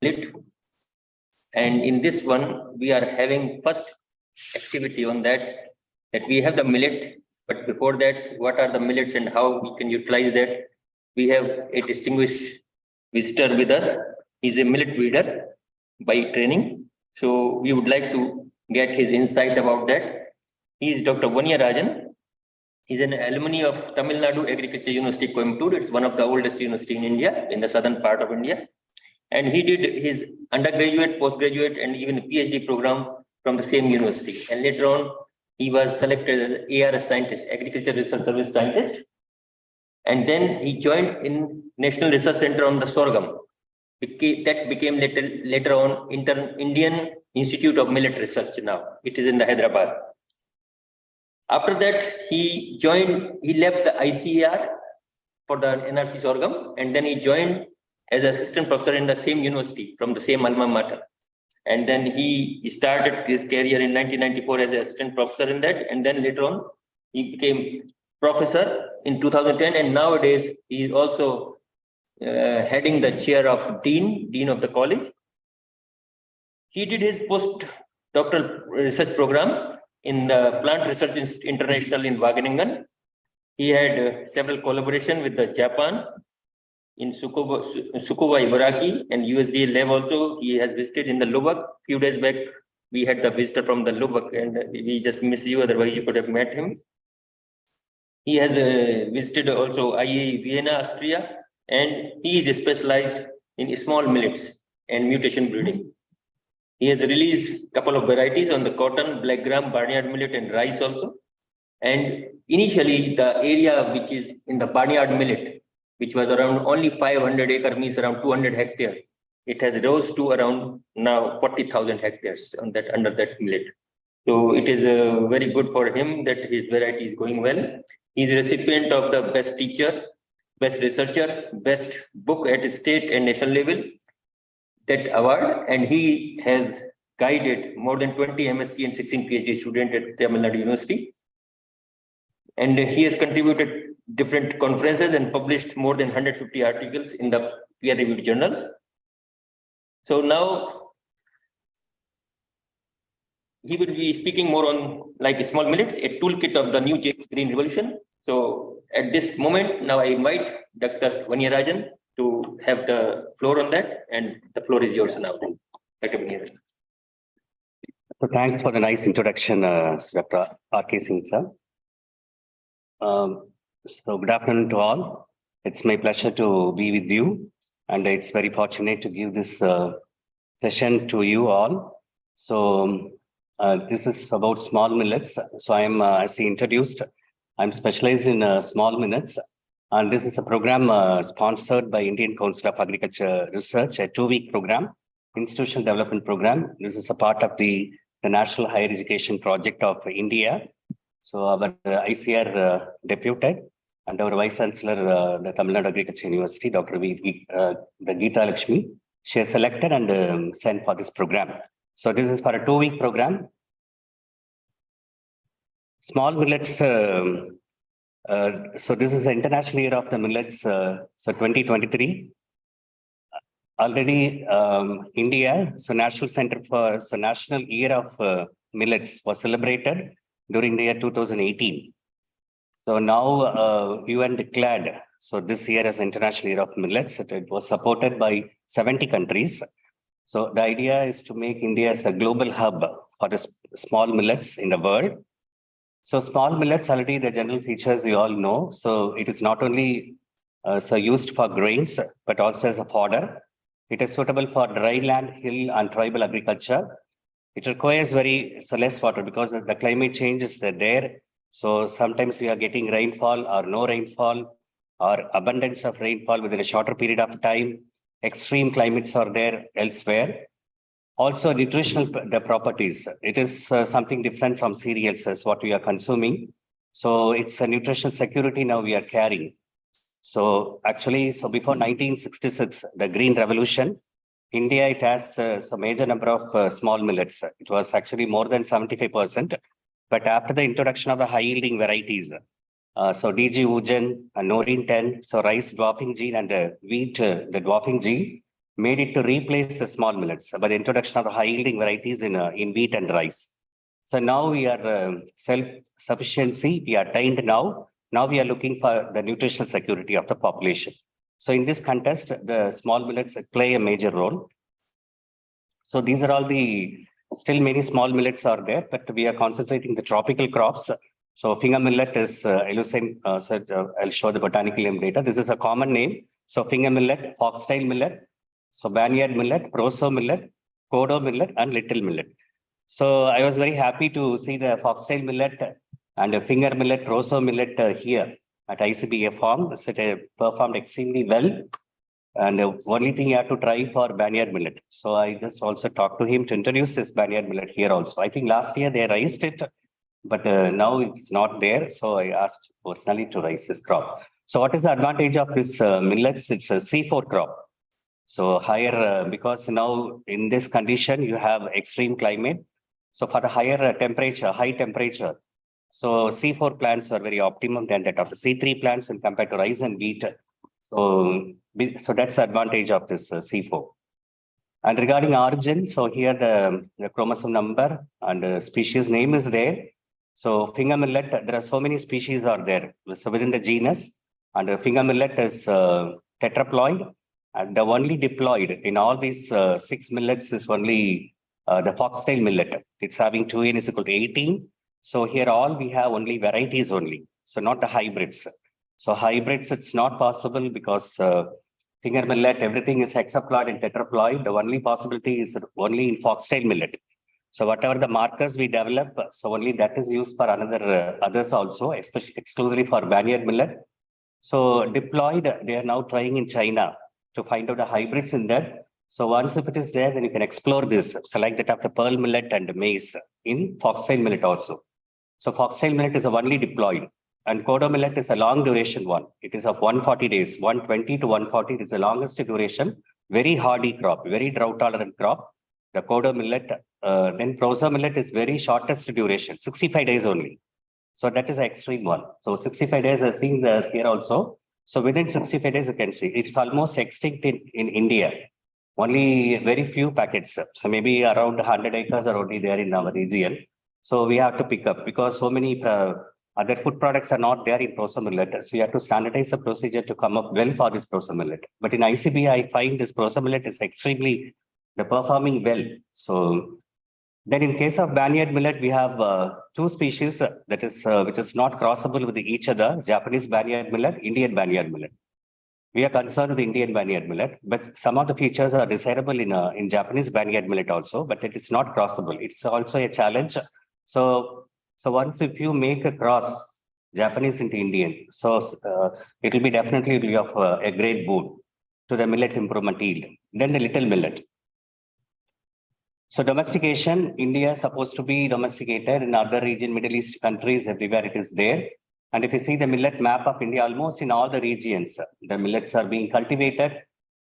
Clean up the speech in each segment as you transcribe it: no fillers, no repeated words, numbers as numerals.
millet. And in this one, we are having first activity on that we have the millet. But before that, what are the millets and how we can utilize that? We have a distinguished visitor with us. He's a millet breeder by training. So we would like to get his insight about that. He is Dr. Rajan. He's an alumni of Tamil Nadu Agriculture University, Coimbatore. It's one of the oldest university in India, in the southern part of India. And he did his undergraduate, postgraduate, and even a PhD program from the same university. And later on, he was selected as ARS scientist, Agriculture Research Service scientist. And then he joined in National Research Center on the sorghum. That became later on Indian Institute of Millet Research now. It is in the Hyderabad. After that, he left the ICAR for the NRC sorghum, and then he joined as assistant professor in the same university from the same alma mater. And then he started his career in 1994 as an assistant professor in that. And then later on, he became professor in 2010. And nowadays, he is also heading the chair of dean of the college. He did his postdoctoral research program in the Plant Research International in Wageningen. He had several collaborations with the Japan in Sukuba Ibaraki and USDA lab also. He has visited in the Lubbock. Few days back, we had the visitor from the Lubbock and we just miss you, otherwise you could have met him. He has visited also IAE Vienna, Austria, and he is specialized in small millets and mutation breeding. He has released a couple of varieties on the cotton, black gram, barnyard millet, and rice also. And initially, the area which is in the barnyard millet, which was around only 500 acre, means around 200 hectares, it has rose to around now 40,000 hectares on that under that millet. So it is very good for him that his variety is going well. He is a recipient of the best teacher, best researcher, best book at state and national level, that award, and he has guided more than 20 MSc and 16 PhD students at Tamil Nadu University. And he has contributed different conferences and published more than 150 articles in the peer-reviewed journals. So now he will be speaking more on like small millets, a toolkit of the new green revolution. So at this moment, now I invite Dr. Rajan to have the floor on that, and the floor is yours now. Dr. Rajan. So thanks for the nice introduction, Dr. R.K. Singh sir. So good afternoon to all. It's my pleasure to be with you, and it's very fortunate to give this session to you all. So this is about small millets. So I'm, as he introduced, I'm specialized in small millets, and this is a program sponsored by Indian Council of Agriculture Research, a 2-week program, institutional development program. This is a part of the National Higher Education Project of India. So our ICR deputed and our Vice Chancellor, the Tamil Nadu Agriculture University, Dr. Geeta Lakshmi, she has selected and sent for this program. So this is for a 2-week program. Small millets. So this is the International Year of the Millets. So 2023. Already India, so National Year of Millets was celebrated during the year 2018. So now UN declared, so this year as International Year of Millets. It was supported by 70 countries. So the idea is to make India as a global hub for the small millets in the world. So small millets, already the general features you all know. So it is not only used for grains, but also as a fodder. It is suitable for dry land, hill, and tribal agriculture. It requires less water because the climate change is there. So sometimes we are getting rainfall or no rainfall or abundance of rainfall within a shorter period of time. Extreme climates are there elsewhere. Also nutritional properties. It is something different from cereals as what we are consuming. So it's a nutritional security now we are carrying. So actually, so before 1966, the Green Revolution, India, it has a major number of small millets. It was actually more than 75%. But after the introduction of the high-yielding varieties, so DG Ujan, Norin 10, so rice dwarfing gene and wheat, the dwarfing gene, made it to replace the small millets by the introduction of high yielding varieties in wheat and rice. So now we are self-sufficiency, we are attained now. Now we are looking for the nutritional security of the population. So in this context, the small millets play a major role. So these are all still many small millets are there, but we are concentrating the tropical crops. So finger millet is Eleusine, I'll show the botanical name later. This is a common name. So finger millet, foxtail millet, so barnyard millet, proso millet, kodo millet, and little millet. So I was very happy to see the foxtail millet and the finger millet, proso millet here at ICBA farm. So it performed extremely well. And the only thing you have to try for barnyard millet. So I just also talked to him to introduce this barnyard millet here also. I think last year they raised it, but now it's not there. So I asked personally to raise this crop. So what is the advantage of this millets? It's a C4 crop. So higher, because now in this condition, you have extreme climate. So for the higher temperature, high temperature, so C4 plants are very optimum than that of the C3 plants when compared to rice and wheat. So that's the advantage of this C4. And regarding origin, so here the chromosome number and the species name is there. So finger millet, there are so many species are there. So within the genus, and finger millet is tetraploid. And the only diploid in all these 6 millets is only the foxtail millet. It's having 2n is equal to 18. So here all we have only varieties only. So not the hybrids. So hybrids, it's not possible because finger millet, everything is hexaploid and tetraploid. The only possibility is only in foxtail millet. So whatever the markers we develop, so only that is used for another others also, especially exclusively for barnyard millet. So diploid, they are now trying in China to find out the hybrids in that. So once if it is there, then you can explore this. So like that of the pearl millet and maize in foxtail millet also. So foxtail millet is a only diploid. And kodo millet is a long duration one. It is of 140 days, 120 to 140 is the longest duration. Very hardy crop, very drought tolerant crop. The kodo millet, then proso millet is very shortest duration, 65 days only. So that is an extreme one. So 65 days I've seen here also. So within 65 days, you can see it's almost extinct in India. Only very few packets. So maybe around 100 acres are only there in our region. So we have to pick up because so many other food products are not there in proso millet. So we have to standardize the procedure to come up well for this proso millet. But in ICB, I find this proso millet is extremely performing well. So then in case of barnyard millet, we have 2 species that is which is not crossable with each other, Japanese barnyard millet, Indian barnyard millet. We are concerned with Indian barnyard millet, but some of the features are desirable in Japanese barnyard millet also, but it is not crossable. It's also a challenge. So once if you make a cross Japanese into Indian, so it will be definitely of a great boon to the millet improvement yield. Then the little millet. So domestication, India is supposed to be domesticated in other region, Middle East countries, everywhere it is there. And if you see the millet map of India, almost in all the regions, the millets are being cultivated.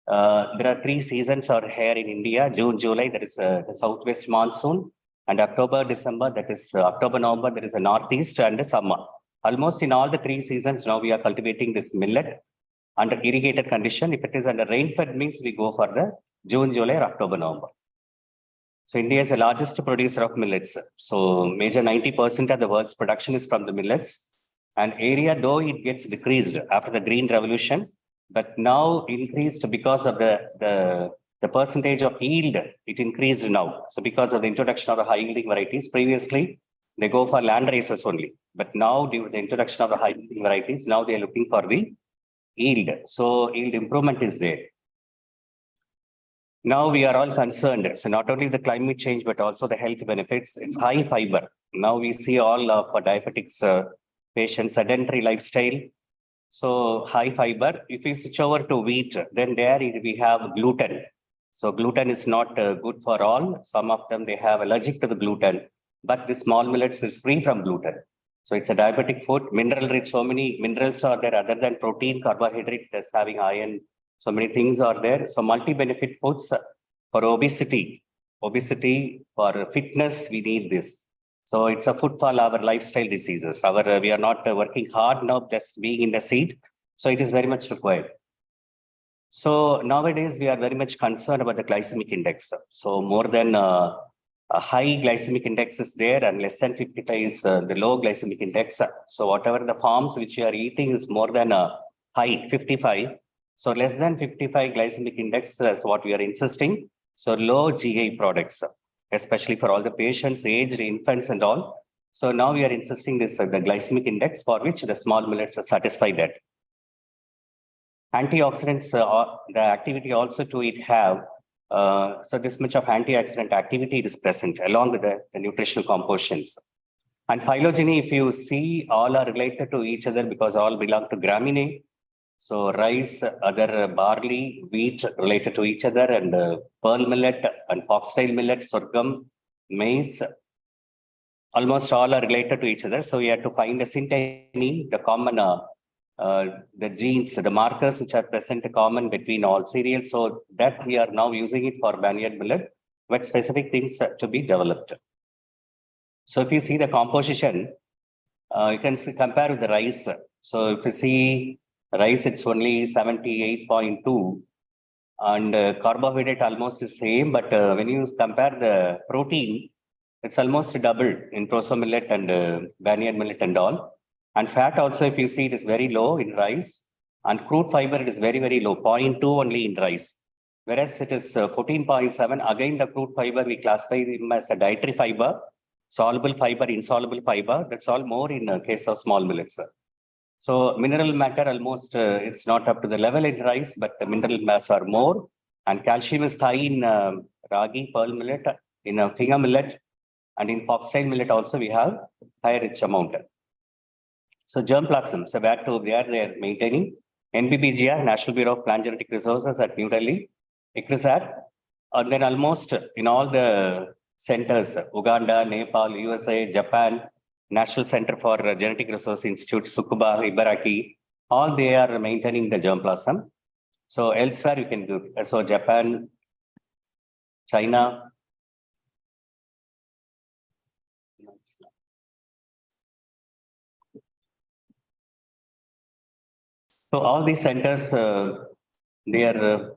There are 3 seasons are here in India, June, July, that is the southwest monsoon, and October, December, that is October, November, there is a northeast and a summer. Almost in all the 3 seasons, now we are cultivating this millet under irrigated condition. If it is under rain-fed means we go for the June, July, or October, November. So India is the largest producer of millets. So major 90% of the world's production is from the millets. And area, though it gets decreased after the Green Revolution, but now increased because of the percentage of yield, it increased now. So because of the introduction of the high yielding varieties, previously they go for land races only. But now due to the introduction of the high yielding varieties, now they are looking for the yield. So yield improvement is there. Now we are all concerned. So not only the climate change, but also the health benefits. It's high fiber. Now we see all of diabetics patients, sedentary lifestyle. So high fiber. If we switch over to wheat, then there we have gluten. So gluten is not good for all. Some of them, they have allergic to the gluten, but the small millets is free from gluten. So it's a diabetic food, mineral rich. So many minerals are there other than protein, carbohydrate, that's having iron. So many things are there. So multi-benefit foods for obesity, for fitness, we need this. So it's a food for our lifestyle diseases. We are not working hard now, just being in the seed. So it is very much required. So nowadays we are very much concerned about the glycemic index. So more than a high glycemic index is there and less than 55 is the low glycemic index. So whatever the forms which you are eating is more than a high 55. So less than 55 glycemic index is what we are insisting. So low GI products, especially for all the patients, aged infants and all. So now we are insisting this the glycemic index for which the small millets satisfy that. Antioxidants, the activity also to it have, so this much of antioxidant activity is present along with the nutritional compositions. And phylogeny, if you see, all are related to each other because all belong to graminae. So rice, other barley, wheat related to each other, and pearl millet and foxtail millet, sorghum, maize, almost all are related to each other. So we have to find a synteny, the common the genes, the markers which are present common between all cereals. So that we are now using it for barnyard millet, but specific things to be developed. So if you see the composition, you can compare with the rice. So if you see rice, it's only 78.2 and carbohydrate almost the same. But when you compare the protein, it's almost double in proso millet and barnyard millet and all. And fat also, if you see, it is very low in rice. And crude fiber, it is very, very low, 0.2 only in rice. Whereas it is 14.7. Again, the crude fiber, we classify them as a dietary fiber, soluble fiber, insoluble fiber. That's all more in case of small millets. So mineral matter almost, it's not up to the level in rice, but the mineral mass are more. And calcium is high in ragi, pearl millet, in finger millet, and in foxtail millet also we have high rich amount. So germplasm, so where they are maintaining NBBGR, National Bureau of Plant Genetic Resources at New Delhi, ICRISAT, and then almost in all the centers, Uganda, Nepal, USA, Japan, National Center for Genetic Resource Institute, Tsukuba, Ibaraki, all they are maintaining the germplasm. So elsewhere you can do, so Japan, China. So all these centers, they are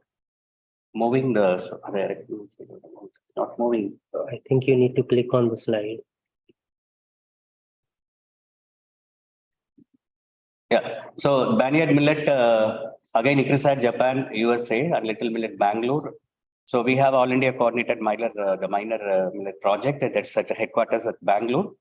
moving the, it's not moving. I think you need to click on the slide. Yeah, so barnyard millet, again, ICRISAT, Japan, USA, and Little Millet, Bangalore. So we have All India Coordinated the minor millet project that's at the headquarters at Bangalore.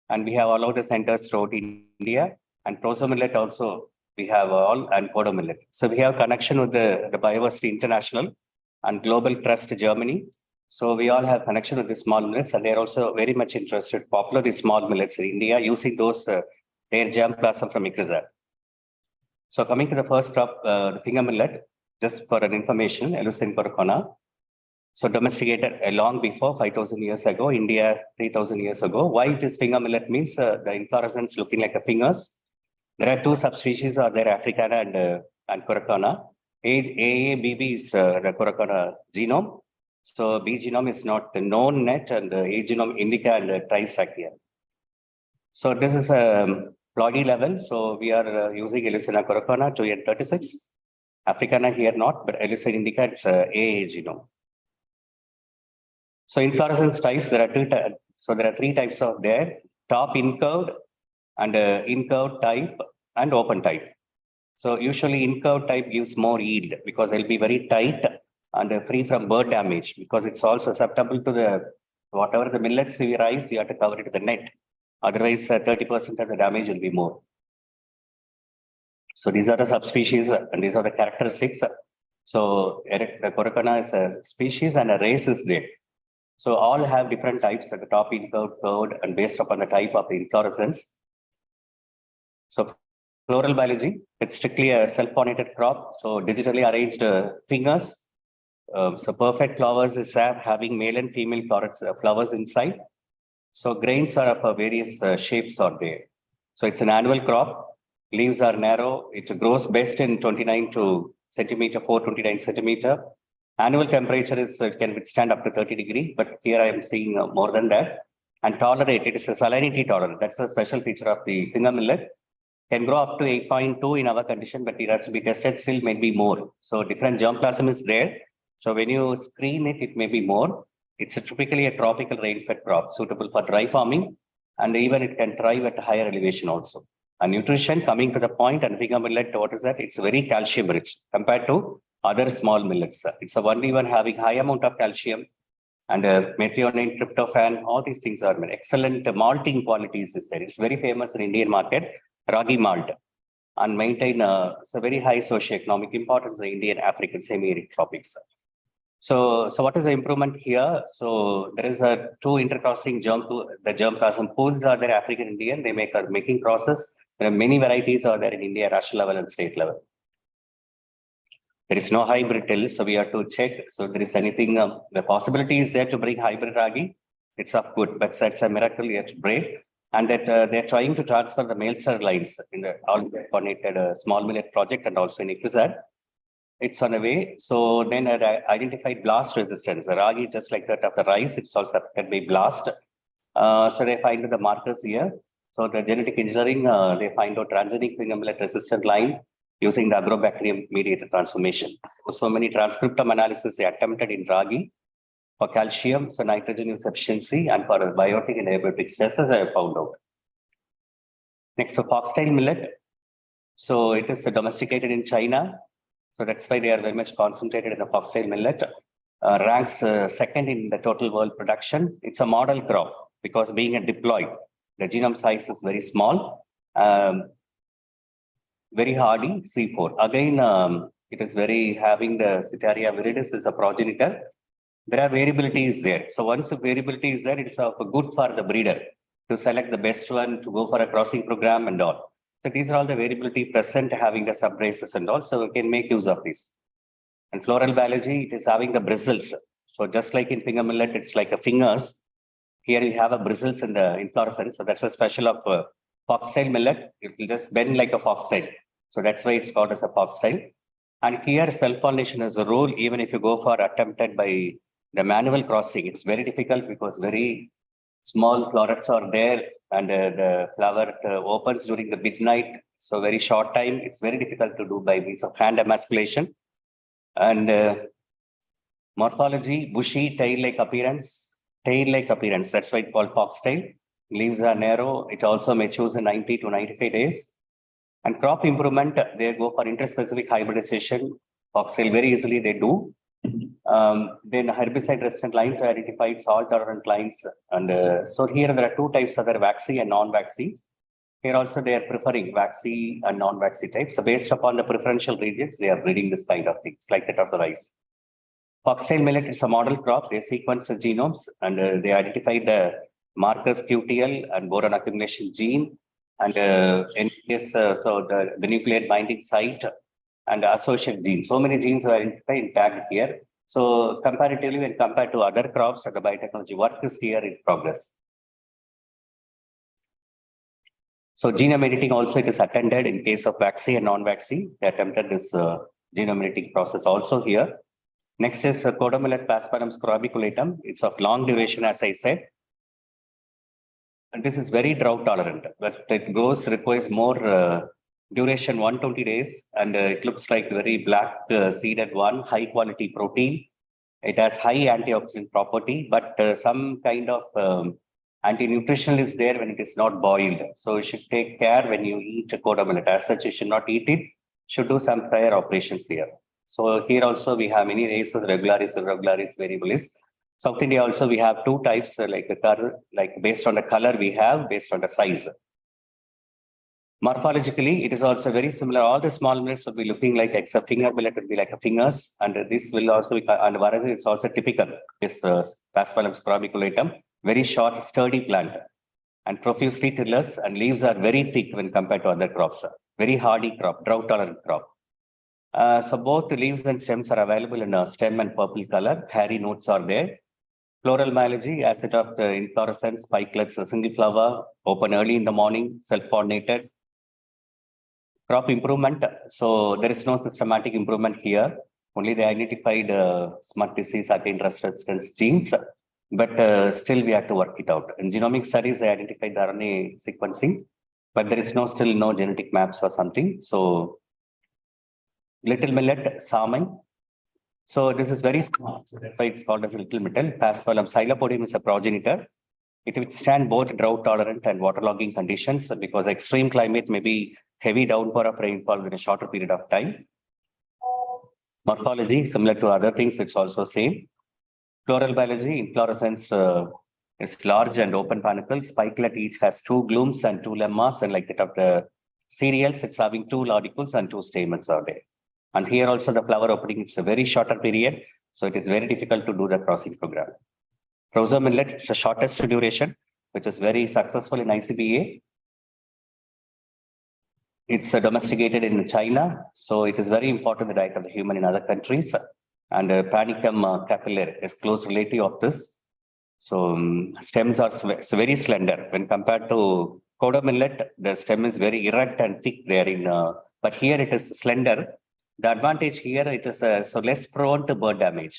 And we have all of the centers throughout India. And Proso Millet also, we have all, and Podo Millet. So we have connection with the Biodiversity International and Global Trust Germany. So we all have connection with the small millets, and they're also very much interested, popular the small millets in India, using those, their germplasm from ICRISAT. So coming to the first crop, the finger millet, just for an information, Eleusine coracana. So domesticated long before 5,000 years ago, India 3,000 years ago. Why it is finger millet means the inflorescence looking like a fingers. There are two subspecies are there, Africana and coracana. AABB is the coracana genome. So B genome is not known yet, and A genome indica and trisaccharide. So this is a ploidy level. So we are using Eleusine coracana 2N36. Africana here not, but Eleusine indica it's AA genome. So inflorescence types, there are two types. So there are three types of there: top incurved and incurved type and open type. So usually incurved type gives more yield because it'll be very tight and free from bird damage, because it's also susceptible to the whatever the millets we rise, you have to cover it with the net. Otherwise, 30% of the damage will be more. So these are the subspecies and these are the characteristics. So the coracana is a species and a race is there. So all have different types at the top incurved, curved, and based upon the type of the inflorescence. So floral biology, it's strictly a self-pollinated crop. So digitally arranged fingers. So perfect flowers is having male and female flowers inside. So grains are of various shapes are there. So it's an annual crop. Leaves are narrow. It grows best in 29 centimeter. Annual temperature is can withstand up to 30 degrees, but here I am seeing more than that. And tolerate, it is a salinity tolerant. That's a special feature of the finger millet. can grow up to 8.2 in our condition, but it has to be tested still maybe more. So different germplasm is there. So when you screen it, it may be more. It's typically a tropical rain-fed crop suitable for dry farming, and even it can thrive at higher elevation also. And nutrition, coming to the point, and finger millet, what is that? It's very calcium rich compared to other small millets. It's the only one having high amount of calcium, and methionine, tryptophan, all these things are excellent malting qualities is there. It's very famous in Indian market, ragi malt, and maintain it's a very high socioeconomic importance in Indian, African, semi-arid tropics. So what is the improvement here? So there is a two intercrossing the germplasm pools are there, African Indian, they make a making process. There are many varieties are there in India, national level and state level. There is no hybrid till, so we have to check. So there is anything, the possibility is there to bring hybrid ragi. It's of good, but that's a miracle yet to break. And that they're trying to transfer the Millets lines in the all coordinated small millet project and also in Equizad. It's on the way. So then identified blast resistance. The ragi, just like that of the rice, it's also can be blast. So they find the markers here. So the genetic engineering, they find out transgenic finger millet resistant line using the agrobacterium mediated transformation. So many transcriptome analysis they attempted in ragi for calcium, so nitrogen insufficiency, and for biotic and abiotic stresses I have found out. Next, so foxtail millet. So it is domesticated in China. So that's why they are very much concentrated in the foxtail millet. Ranks second in the total world production. It's a model crop because being a diploid, the genome size is very small. Very hardy, C4. Again, it is very having the Citaria viridis is a progenitor. There are variabilities there. So once the variability is there, it's good for the breeder to select the best one to go for a crossing program and all. So these are all the variability present having the subraces and all. So we can make use of this. And floral biology, it is having the bristles. So just like in finger millet, it's like a fingers. Here you have a bristles in the inflorescence. So that's a special of foxtail millet. It will just bend like a foxtail. So that's why it's called as a foxtail. And here self-pollination is a rule. Even if you go for attempted by the manual crossing, it's very difficult because very small florets are there and the flower opens during the midnight. So very short time, it's very difficult to do by means of hand emasculation. And morphology, bushy tail-like appearance, that's why it's called foxtail. Leaves are narrow. It also matures in 90 to 95 days. And crop improvement, they go for interspecific hybridization. Foxtail very easily they do. Then herbicide resistant lines are identified, salt tolerant lines. And so here there are two types, other waxy and non-waxy. Here also they are preferring waxy and non-waxy types. So based upon the preferential regions, they are breeding this kind of things like that of the rice. Foxtail millet is a model crop. They sequence the genomes and they identified the markers QTL and boron accumulation gene. And so the nucleate binding site and associate genes. So many genes are identified tagged here. So comparatively, when compared to other crops, the biotechnology work is here in progress. So genome editing also it is attended in case of waxy and non-waxy. They attempted this genome editing process also here. Next is Codomillet Pasparum scrobiculatum. It's of long duration, as I said. And this is very drought tolerant, but it requires more duration, 120 days, and it looks like very black seeded one, high quality protein. It has high antioxidant property, but some kind of anti-nutritional is there when it is not boiled. So you should take care when you eat Codomillet. As such, you should not eat it. Should do some prior operations here. So here also we have many races, regularis, irregularis, variabilis. South India also we have two types like the color, like based on the color we have, based on the size. Morphologically, it is also very similar. All the small millets will be looking like except finger millet will be like a fingers, and this will also be, and variety it's also typical. This Pasparum scrobiculatum, very short, sturdy plant, and profusely tillous, and leaves are very thick when compared to other crops. Very hardy crop, drought tolerant crop. So both the leaves and stems are available in a stem and purple color. Hairy notes are there. Floral biology, acid of the inflorescence, spikelets, a single flower, open early in the morning, self-pollinated. Crop improvement. So there is no systematic improvement here. Only they identified smut disease, attain rust resistance genes, but still we have to work it out. In genomic studies, they identified the RNA sequencing. but there is still no genetic maps or something. So little millet, salmon. So this is very small. So that's why it's called as a little millet. Paspalum xylopodium is a progenitor. It withstand both drought tolerant and waterlogging conditions because extreme climate may be heavy downpour of rainfall in a shorter period of time. Morphology, similar to other things, it's also same. Floral biology, inflorescence is large and open panicle. Spikelet each has 2 glooms and 2 lemmas, and like that of the cereals, it's having 2 laudicules and 2 stamens are there. And here also the flower opening, it's a very shorter period, so it is very difficult to do the crossing program. Rosa millet, it's the shortest duration, which is very successful in ICBA. It's domesticated in China, so it is very important the diet of the human in other countries. And Panicum capillare is close relative of this. So stems are very slender when compared to Coda millet. The stem is very erect and thick there but here it is slender. The advantage here, it is so less prone to bird damage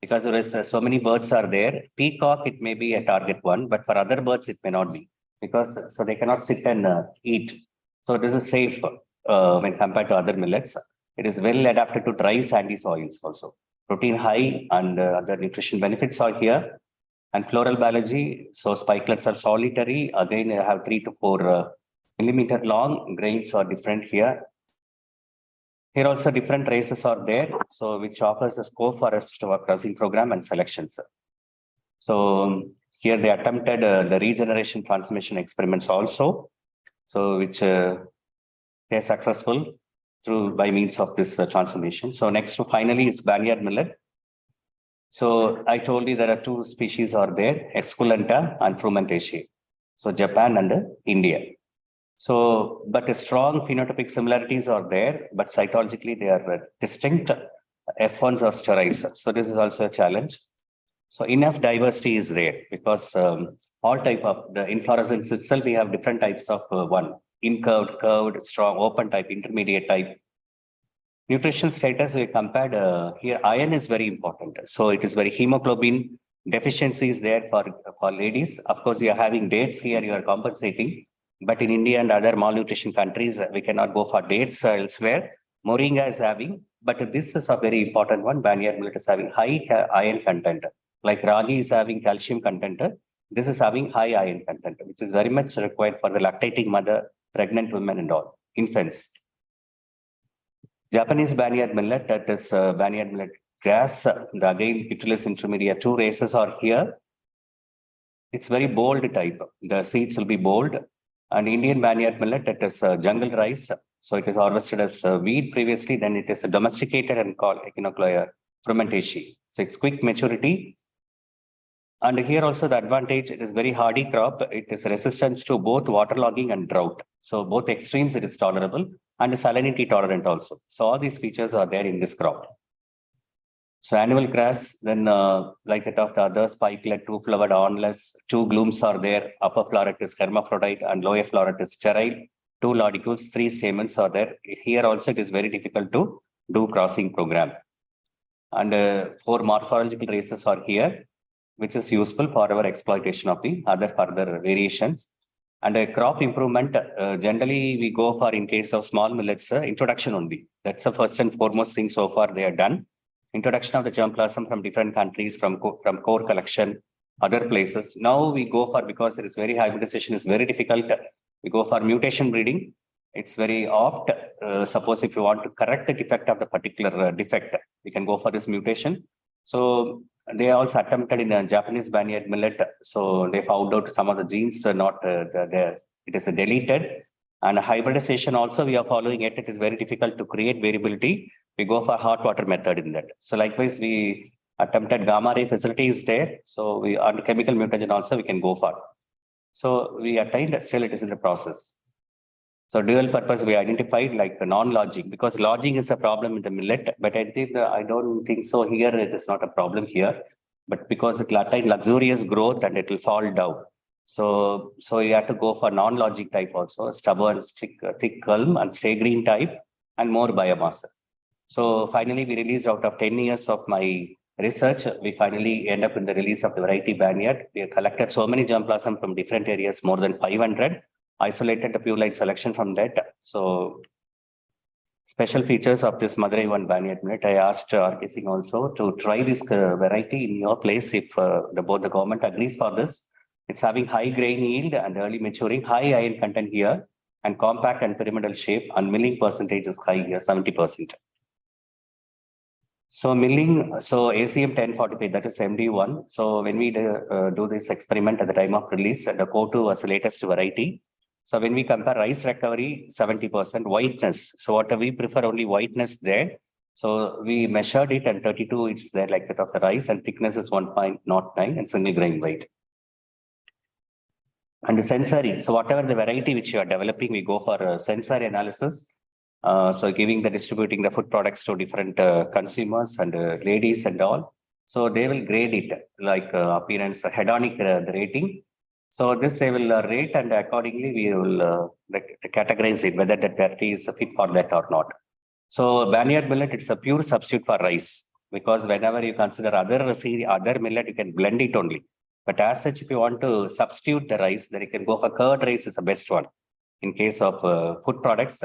because there is so many birds are there. Peacock, it may be a target one, but for other birds, it may not be because so they cannot sit and eat. So this is safe when compared to other millets. It is well adapted to dry sandy soils also. Protein high and other nutrition benefits are here. And floral biology, so spikelets are solitary. Again, they have 3 to 4 millimeter long. Grains are different here. Here also different races are there, so which offers a scope for us to our crossing program and selections. So here they attempted the regeneration transformation experiments also, so which they're successful through by means of this transformation. So next to finally is Banyan millet. So I told you there are 2 species are there, Esculenta and Frumentaceae. So Japan and India. So, but a strong phenotypic similarities are there, but cytologically they are distinct. F1s are steroids. So this is also a challenge. So enough diversity is there because all type of the inflorescence itself, we have different types of one, incurved, curved, strong, open type, intermediate type. Nutrition status we compared here, iron is very important. So it is very hemoglobin deficiency is there for ladies. Of course, you are having dates here, you are compensating. But in India and other malnutrition countries, we cannot go for dates elsewhere. Moringa is having, but this is a very important one. Banyan millet is having high iron content. Like ragi is having calcium content. This is having high iron content, which is very much required for the lactating mother, pregnant women and all, infants. Japanese banyan millet, that is banyan millet grass. Again, Itulis intermedia, 2 races are here. It's very bold type. The seeds will be bold. And Indian banyan millet, it is jungle rice. So it is harvested as weed previously, then it is domesticated and called Echinoclea frumentaceae. So it's quick maturity. And here also the advantage, it is very hardy crop. It is resistant to both waterlogging and drought. So both extremes it is tolerable and salinity tolerant also. So all these features are there in this crop. So annual grass, then like that of the other spikelet, 2 flowered awnless, 2 glooms are there. Upper floret is hermaphrodite and lower floret is sterile. 2 laudicules, 3 stamens are there. Here also it is very difficult to do crossing program. And 4 morphological races are here, which is useful for our exploitation of the other further variations. And a crop improvement, generally we go for in case of small millets, introduction only. That's the first and foremost thing so far they are done. Introduction of the germplasm from different countries, from core collection, other places. Now we go for, because it is very hybridization is very difficult, we go for mutation breeding. It's very opt. Suppose if you want to correct the defect of the particular defect, we can go for this mutation. So they also attempted in a Japanese banyan millet. So they found out some of the genes are not there. It is deleted. And hybridization also we are following it. It is very difficult to create variability. We go for hot water method in that. So likewise, we attempted gamma ray facility is there. So we on chemical mutagen also we can go for. So we attained, still it is in the process. So dual purpose we identified like non-lodging, because lodging is a problem in the millet, but I don't think so here. It is not a problem here, but because it will attain luxurious growth and it will fall down. So you have to go for non-lodging type also, stubborn, thick culm and stay green type and more biomass. So finally we released out of 10 years of my research, we finally end up in the release of the variety banyan. We have collected so many germplasm from different areas, more than 500. isolated a few line selection from that. So special features of this Madurai 1 Banyan millet, I asked RK Singh also to try this variety in your place if both the government agrees for this. It's having high grain yield and early maturing, high iron content here, and compact and pyramidal shape, and milling percentage is high here, 70%. So milling, so ACM 1045, that is MD1. So when we do this experiment at the time of release, the CO2 was the latest variety. So when we compare rice recovery, 70% whiteness. So what we prefer only whiteness there. So we measured it and 32, it's there like that of the rice, and thickness is 1.09 and single grain weight. And the sensory, so whatever the variety which you are developing, we go for sensory analysis. So giving distributing the food products to different consumers and ladies and all. So they will grade it like appearance, hedonic the rating. So this they will rate, and accordingly we will categorize it whether that variety is fit for that or not. So Banyan millet, it's a pure substitute for rice, because whenever you consider other millet, you can blend it only. But as such, if you want to substitute the rice, then you can go for curd rice is the best one in case of food products.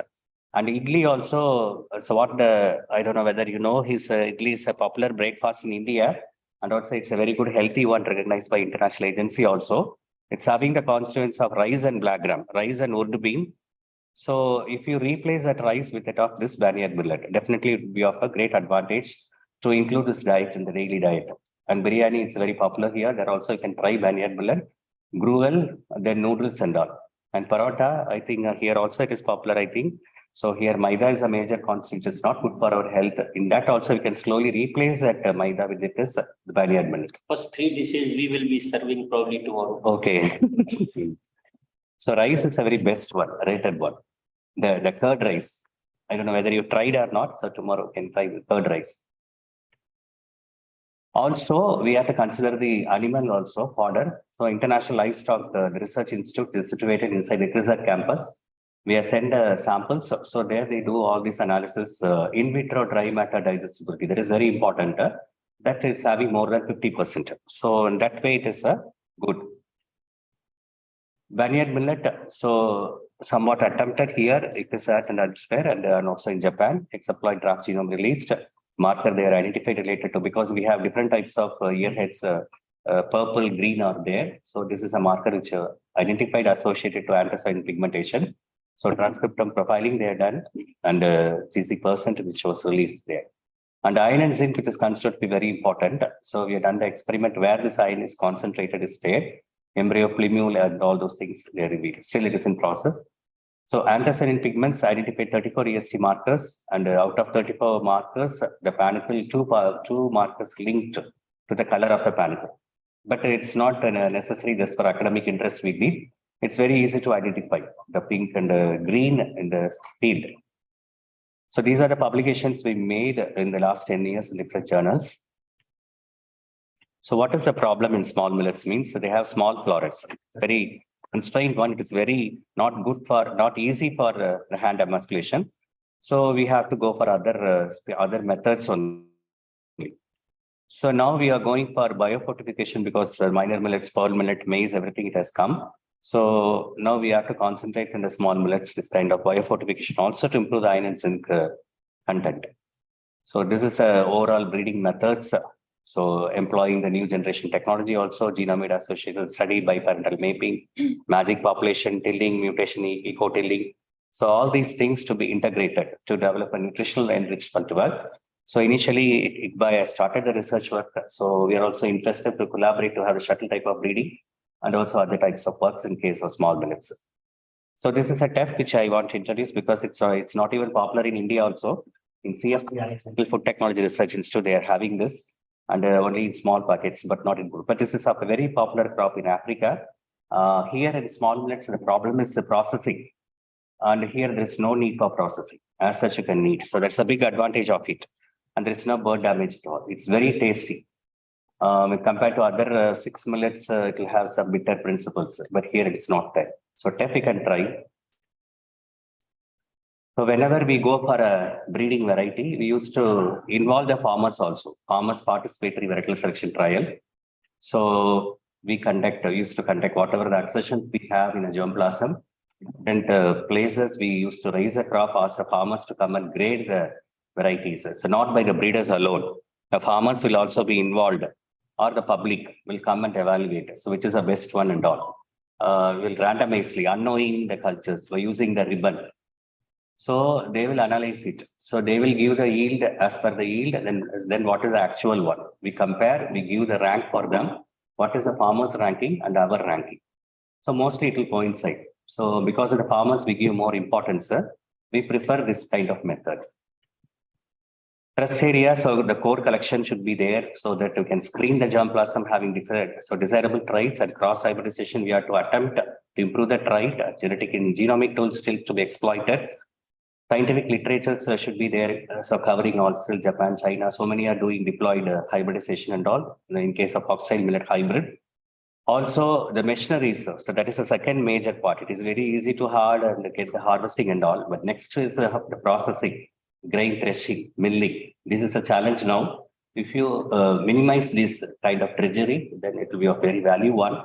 And idli also, so I don't know whether you know, idli is a popular breakfast in India. And also it's a very good healthy one recognized by international agency also. It's having the constituents of rice and black gram, rice and urdu bean. So if you replace that rice with that of this Banyan millet, definitely it will be of a great advantage to include this diet in the daily diet. And biryani is very popular here. There also you can try Banyan millet, gruel, then noodles and all. And paratha, I think here also it is popular, I think. So here maida is a major constituent. It's not good for our health. In that also we can slowly replace that maida with this the Banyan millet. First 3 dishes we will be serving probably tomorrow. Okay. So rice is a very best one, rated one. The curd rice. I don't know whether you tried or not. So tomorrow you can try the curd rice. Also, we have to consider the animal also fodder. So International Livestock the Research Institute is situated inside the research campus. We have sent samples. So there they do all this analysis in vitro dry matter digestibility. That is very important. That is having more than 50%. So in that way it is good. Banyan millet, so somewhat attempted here. It is at an elsewhere and also in Japan. Hexaploid draft genome released. Marker they are identified related to, because we have different types of earheads, purple, green are there. So this is a marker which identified associated to antioxidant pigmentation. So transcriptome profiling they are done, and GC% which was released there. And iron and zinc, which is considered to be very important. So we have done the experiment where this iron is concentrated is there. Embryo, plumule, and all those things they are revealed. Still it is in process. So antioxidant pigments identified 34 EST markers, and out of 34 markers, the panicle, two markers linked to the color of the panicle. But it's not necessary just for academic interest we need. It's very easy to identify the pink and the green in the field. So these are the publications we made in the last 10 years in different journals. So what is the problem in small millets means? So they have small florets, very constrained one. It is very not easy for the hand emasculation. So we have to go for other methods only. So now we are going for biofortification because the minor millets, pearl millet, maize, everything it has come. So now we have to concentrate on the small millets, this kind of biofortification also to improve the iron and zinc content. So this is overall breeding methods. So employing the new generation technology also, genomic associated study, biparental mapping, magic population tilling, mutation eco-tilling. So all these things to be integrated to develop a nutritional enriched cultivar. So initially, I started the research work. So we are also interested to collaborate to have a shuttle type of breeding and also other types of works in case of small millets. So this is a TEF which I want to introduce because it's not even popular in India also. In CFTI, Central Food Technology Research Institute, they are having this. And only in small packets, but not in good. But this is a very popular crop in Africa. Here in small millets, the problem is the processing. And here there is no need for processing. As such, you can need. So that's a big advantage of it. And there is no bird damage at all. It's very tasty. Compared to other 6 millets, it will have some bitter principles, but here it's not there. So TEF you can try. So whenever we go for a breeding variety, we used to involve the farmers also. Farmers participatory varietal selection trial. So we used to conduct whatever the accessions we have in a germplasm. different places we used to raise a crop, ask the farmers to come and grade the varieties. So not by the breeders alone. The farmers will also be involved, or the public will come and evaluate. So which is the best one and all. Will randomizely, unknowing the cultures, by using the ribbon. So they will analyze it. So they will give the yield as per the yield, and then what is the actual one. We compare, we give the rank for them. What is the farmer's ranking and our ranking. So mostly it will coincide. So because of the farmers, we give more importance. We prefer this kind of methods. Trust area, so the core collection should be there so that we can screen the germplasm having different, so desirable traits and cross hybridization. We have to attempt to improve the trait. Genetic and genomic tools still to be exploited. Scientific literatures should be there, so covering also Japan, China. So many are doing deployed hybridization and all. In case of oxide millet hybrid. Also, the machineries. So that is the second major part. It is very easy to hard and get the harvesting and all. But next is the processing, grain threshing, milling. This is a challenge now. If you minimize this kind of treasury, then it will be of very value one.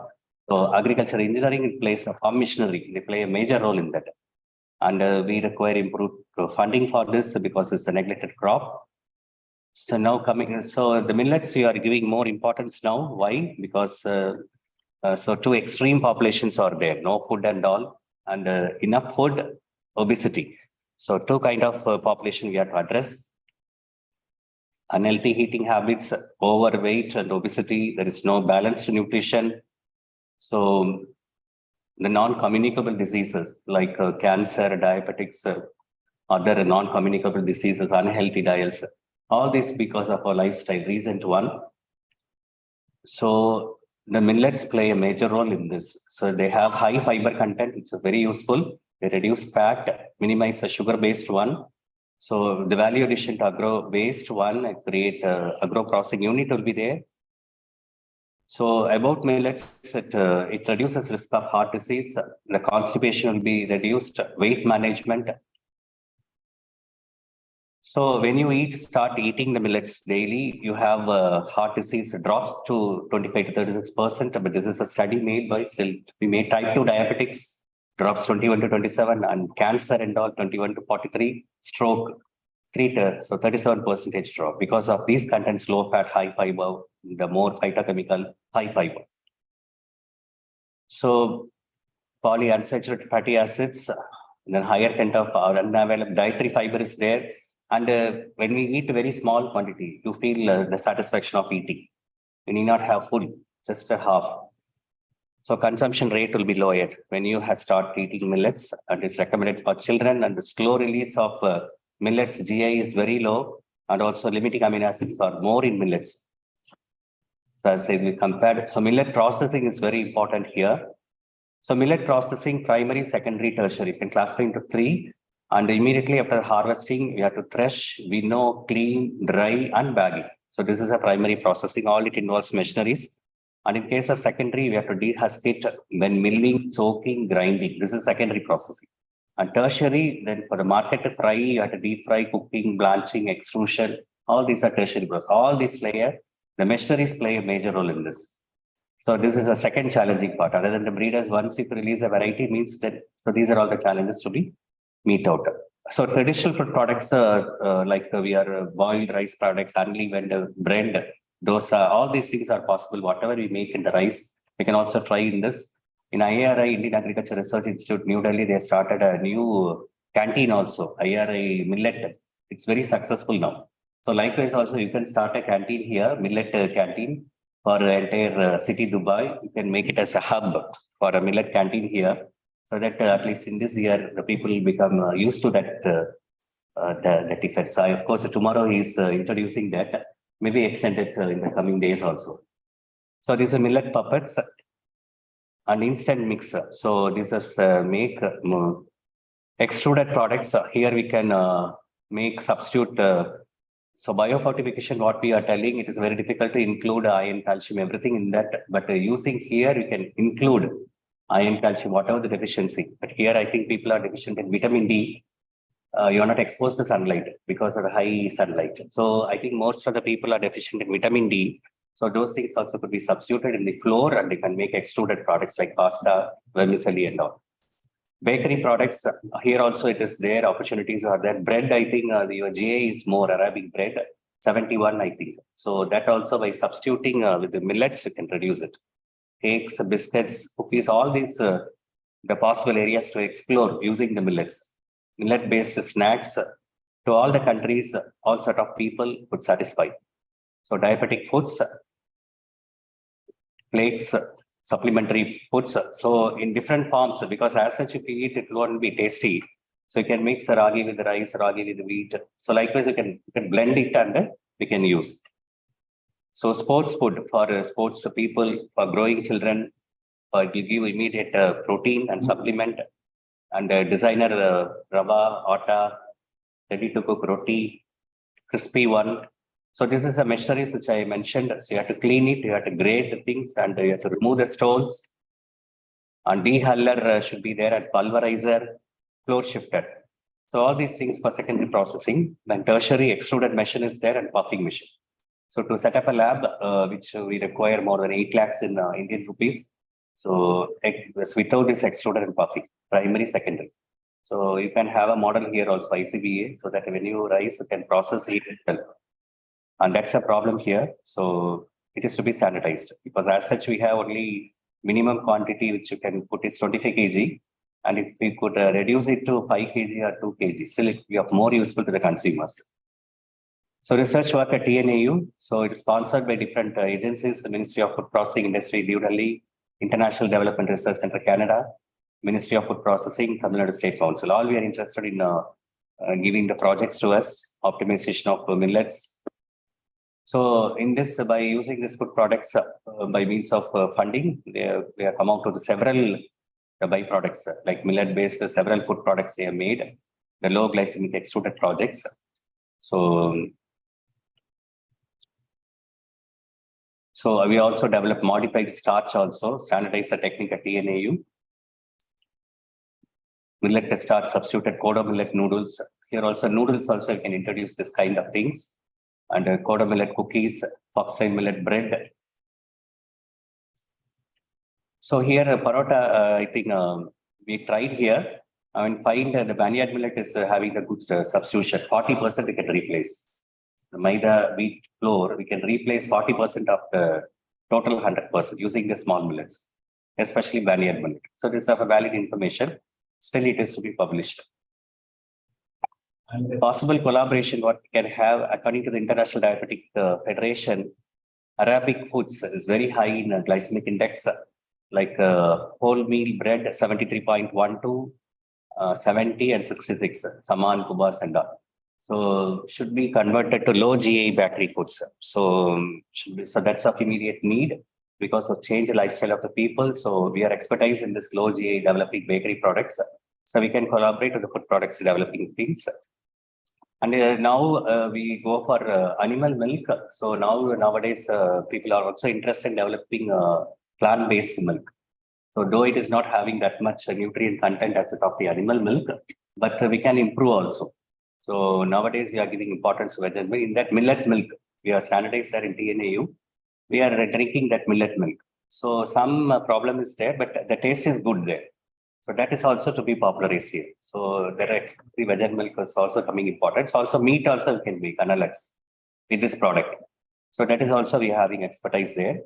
So agriculture engineering plays a farm machinery. They play a major role in that. And we require improved funding for this because it's a neglected crop. So now coming, so the millets we are giving more importance now. Why? Because so two extreme populations are there, no food and all, and enough food, obesity. So two kind of population we have to address. Unhealthy eating habits, overweight and obesity. There is no balanced nutrition. So the non-communicable diseases like cancer, diabetics, other non-communicable diseases, unhealthy diets, all this because of our lifestyle, recent one. So the millets play a major role in this. So they have high fiber content, which is very useful. They reduce fat, minimize the sugar-based one. So the value addition to agro-based one, create agro processing unit will be there. So about millets, it reduces risk of heart disease. The constipation will be reduced, weight management. So when you start eating the millets daily, you have heart disease drops to 25 to 36%. But this is a study made by we made type 2 diabetics drops 21 to 27, and cancer and all 21 to 43, stroke 3 to, so 37% drop because of these contents, low fat, high fiber, the more phytochemical, high fiber. So polyunsaturated fatty acids, then higher content of unavailable dietary fiber is there. And when we eat a very small quantity, you feel the satisfaction of eating. You need not have full, just a half. So consumption rate will be lower when you have start eating millets, and it's recommended for children. And the slow release of millets GI is very low, and also limiting amino acids are more in millets. So as I say, we compared. So millet processing is very important here. So millet processing, primary, secondary, tertiary, you can classify into 3. And immediately after harvesting, you have to thresh, winnow, clean, dry, and bagging. So this is a primary processing. All it involves machineries. And in case of secondary, we have to dehusk it, then milling, soaking, grinding. This is secondary processing. And tertiary, then for the market to fry, you have to deep fry, cooking, blanching, extrusion. All these are tertiary process. All these layer, the machineries play a major role in this. So this is a second challenging part. Other than the breeders, once you release a variety, means that, so these are all the challenges to be meet out. So traditional food products like we are boiled rice products, unleavened bread, dosa, all these things are possible. Whatever we make in the rice, we can also try in this. In IRI, Indian Agriculture Research Institute, New Delhi, they started a new canteen also, IRI Millet. It's very successful now. So likewise also, you can start a canteen here, Millet canteen for the entire city, Dubai. You can make it as a hub for a millet canteen here. So that at least in this year, the people will become used to that effect. So of course, tomorrow he's introducing that, maybe extend it in the coming days also. So these are millet puppets and instant mixer. So this is make extruded products. Here we can make substitute. So biofortification, what we are telling, it is very difficult to include iron, calcium, everything in that. But using here, we can include iron, calcium, whatever the deficiency. But here, I think people are deficient in vitamin D. You are not exposed to sunlight because of the high sunlight. So I think most of the people are deficient in vitamin D. So those things also could be substituted in the flour, and they can make extruded products like pasta, vermicelli, and all. Bakery products, here also it is there, opportunities are there. Bread, I think your GA is more Arabic bread, 71, I think. So that also by substituting with the millets, you can reduce it. Cakes, biscuits, cookies, all these the possible areas to explore using the millets. Millet-based snacks to all the countries, all sort of people could satisfy. So diabetic foods, flakes, supplementary foods. So in different forms, because as such, if you eat, it won't be tasty. So you can mix ragi with rice, ragi with wheat. So likewise, you can blend it and then we can use. So sports food for sports people, for growing children, give you immediate protein and supplement. And designer rava, atta, ready to cook roti, crispy one. So this is a machinery which I mentioned. So you have to clean it, you have to grade the things, and you have to remove the stones. And dehuller should be there, and pulverizer, floor shifter. So all these things for secondary processing. Then tertiary extruded machine is there and puffing machine. So to set up a lab, which we require more than 8 lakhs in Indian rupees. So without this extruder and puffing, primary, secondary. So you can have a model here also ICBA, so that when you rise, you can process it itself. And that's a problem here. So it is to be sanitized, because as such, we have only minimum quantity which you can put is 25 kg. And if we could reduce it to 5 kg or 2 kg, still it will be of more useful to the consumers. So research work at TNAU. So it is sponsored by different agencies, the Ministry of Food Processing Industry, New Delhi, International Development Research Center, Canada, Ministry of Food Processing, Tamil Nadu State Council. All we are interested in giving the projects to us, optimization of millets. So in this, by using these food products by means of funding, we have come out to the several byproducts like millet-based several food products they have made, the low glycemic extruded projects. So we also develop modified starch also, standardized the technique at TNAU. Millet starch substituted Kodo millet noodles. Here also noodles also you can introduce this kind of things. And Kodo millet cookies, foxtail millet bread. So here parota, I think we tried here and find that the Banyan millet is having a good substitution. 40% we can replace. The maida wheat flour, we can replace 40% of the total 100% using the small millets, especially Banyan millet. So this is a valid information. Still, it is to be published. And possible collaboration, what we can have, according to the International Diabetic Federation, Arabic foods is very high in glycemic index, like wholemeal bread 73.12, 70 and 66, saman, kubas and all. So should be converted to low GI battery foods. So that's of immediate need because of change in lifestyle of the people. So we are expertise in this low GI developing bakery products. So we can collaborate with the food products developing things. And now we go for animal milk. So nowadays people are also interested in developing plant-based milk. So though it is not having that much nutrient content as of the animal milk, but we can improve also. So nowadays we are giving importance to vegetable. In that millet milk, we are standardized there in TNAU. We are drinking that millet milk. So some problem is there, but the taste is good there. So that is also to be popularized here. So there are the vegetable milk is also coming important. So also meat also can be canalax with this product. So that is also we are having expertise there.